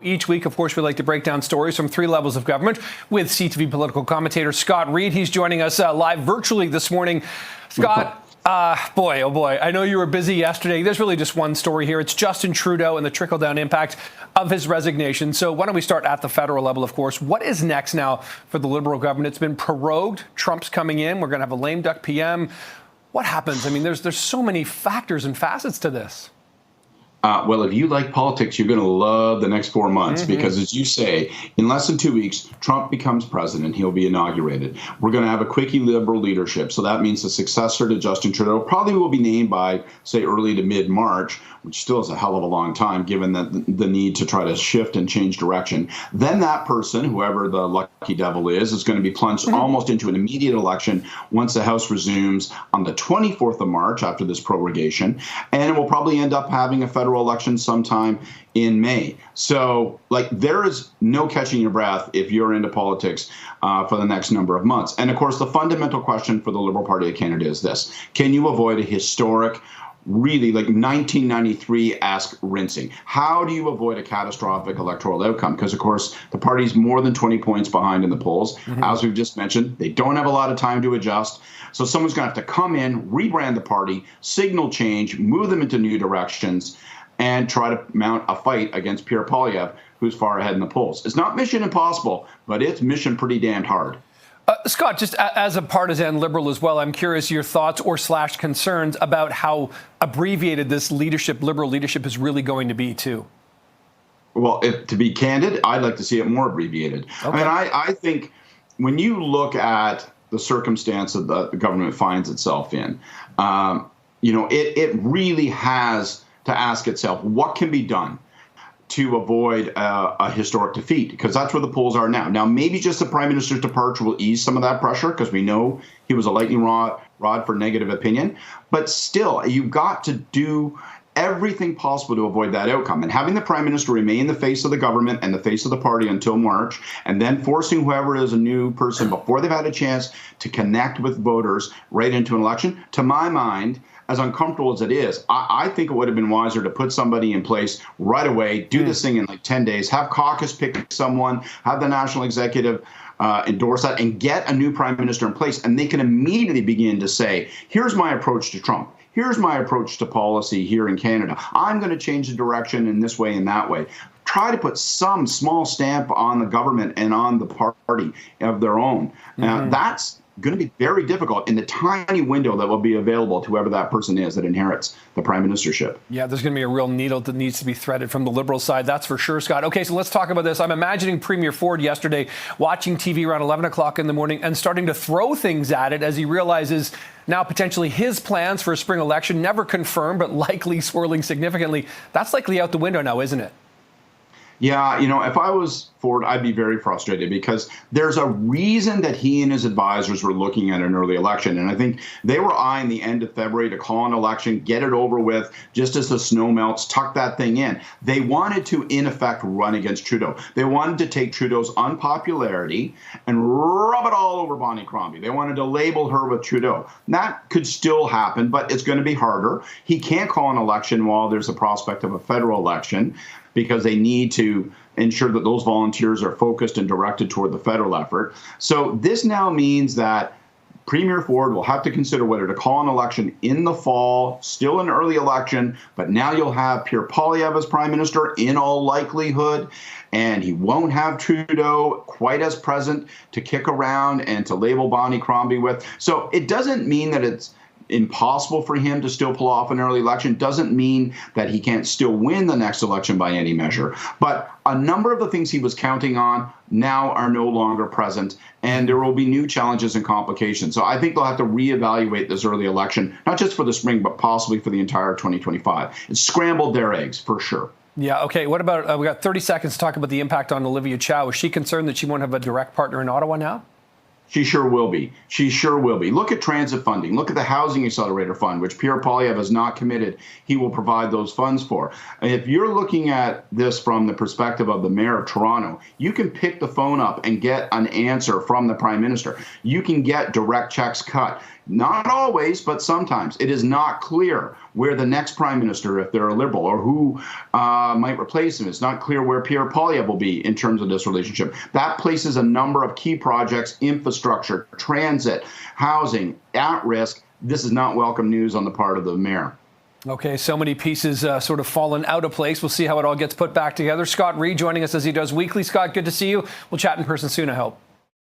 Each week, of course, we like to break down stories from three levels of government with CTV political commentator Scott Reid. He's joining us live virtually this morning. Scott, boy, oh boy, I know you were busy yesterday. There's really just one story here. It's Justin Trudeau and the trickle-down impact of his resignation. So why don't we start at the federal level, of course. What is next now for the Liberal government? It's been prorogued. Trump's coming in. We're going to have a lame duck PM. What happens? I mean, there's so many factors and facets to this. Well, if you like politics, you're going to love the next 4 months because, as you say, in less than 2 weeks, Trump becomes president. He'll be inaugurated. We're going to have a quickie Liberal leadership. So that means the successor to Justin Trudeau probably will be named by, say, early to mid-March, which still is a hell of a long time, given that the need to try to shift and change direction. Then that person, whoever the lucky devil is going to be plunged almost into an immediate election once the House resumes on the 24th of March after this prorogation. And we'll probably end up having a federal election sometime in May. So, there is no catching your breath if you're into politics for the next number of months. And, of course, the fundamental question for the Liberal Party of Canada is this. Can you avoid a historic, really 1993-esque rinsing? How do you avoid a catastrophic electoral outcome? Because, of course, the party's more than 20 points behind in the polls. As we've just mentioned, they don't have a lot of time to adjust. So someone's going to have to come in, rebrand the party, signal change, move them into new directions, and try to mount a fight against Pierre Poilievre, who's far ahead in the polls. It's not mission impossible, but it's mission pretty damned hard. Scott, just as a partisan Liberal as well, I'm curious your thoughts or / concerns about how abbreviated this Liberal leadership is really going to be, too. Well, to be candid, I'd like to see it more abbreviated. Okay. I mean, I think when you look at the circumstance that the government finds itself in, it really has to ask itself, what can be done to avoid a historic defeat? Because that's where the polls are now. Now, maybe just the Prime Minister's departure will ease some of that pressure, because we know he was a lightning rod for negative opinion. But still, you've got to do everything possible to avoid that outcome. And having the Prime Minister remain the face of the government and the face of the party until March, and then forcing whoever is a new person before they've had a chance to connect with voters right into an election, to my mind, as uncomfortable as it is, I think it would have been wiser to put somebody in place right away, do this thing in 10 days, have caucus pick someone, have the national executive endorse that, and get a new prime minister in place. And they can immediately begin to say, here's my approach to Trump. Here's my approach to policy here in Canada. I'm going to change the direction in this way and that way. Try to put some small stamp on the government and on the party of their own. That's going to be very difficult in the tiny window that will be available to whoever that person is that inherits the prime ministership. Yeah, there's going to be a real needle that needs to be threaded from the Liberal side. That's for sure, Scott. Okay, so let's talk about this. I'm imagining Premier Ford yesterday watching TV around 11 o'clock in the morning and starting to throw things at it as he realizes now potentially his plans for a spring election, never confirmed, but likely swirling significantly. That's likely out the window now, isn't it? Yeah, if I was Ford, I'd be very frustrated, because there's a reason that he and his advisors were looking at an early election. And I think they were eyeing the end of February to call an election, get it over with, just as the snow melts, tuck that thing in. They wanted to, in effect, run against Trudeau. They wanted to take Trudeau's unpopularity and rub it all over Bonnie Crombie. They wanted to label her with Trudeau. That could still happen, but it's going to be harder. He can't call an election while there's a prospect of a federal election, because they need to ensure that those volunteers are focused and directed toward the federal effort. So this now means that Premier Ford will have to consider whether to call an election in the fall, still an early election, but now you'll have Pierre Poilievre as prime minister in all likelihood, and he won't have Trudeau quite as present to kick around and to label Bonnie Crombie with. So it doesn't mean that it's impossible for him to still pull off an early election. Doesn't mean that he can't still win the next election by any measure. But a number of the things he was counting on now are no longer present, and there will be new challenges and complications. So I think they'll have to reevaluate this early election, not just for the spring, but possibly for the entire 2025. It's scrambled their eggs, for sure. Yeah, okay. What about, we got 30 seconds to talk about the impact on Olivia Chow. Is she concerned that she won't have a direct partner in Ottawa now? She sure will be. She sure will be. Look at transit funding. Look at the Housing Accelerator Fund, which Pierre Poilievre has not committed he will provide those funds for. And if you're looking at this from the perspective of the mayor of Toronto, you can pick the phone up and get an answer from the prime minister. You can get direct checks cut. Not always, but sometimes. It is not clear where the next prime minister, if they're a Liberal, or who might replace him. It's not clear where Pierre Poilievre will be in terms of this relationship. That places a number of key projects, infrastructure, transit, housing, at risk. This is not welcome news on the part of the mayor. Okay, so many pieces sort of fallen out of place. We'll see how it all gets put back together. Scott Reid joining us as he does weekly. Scott, good to see you. We'll chat in person soon, I hope.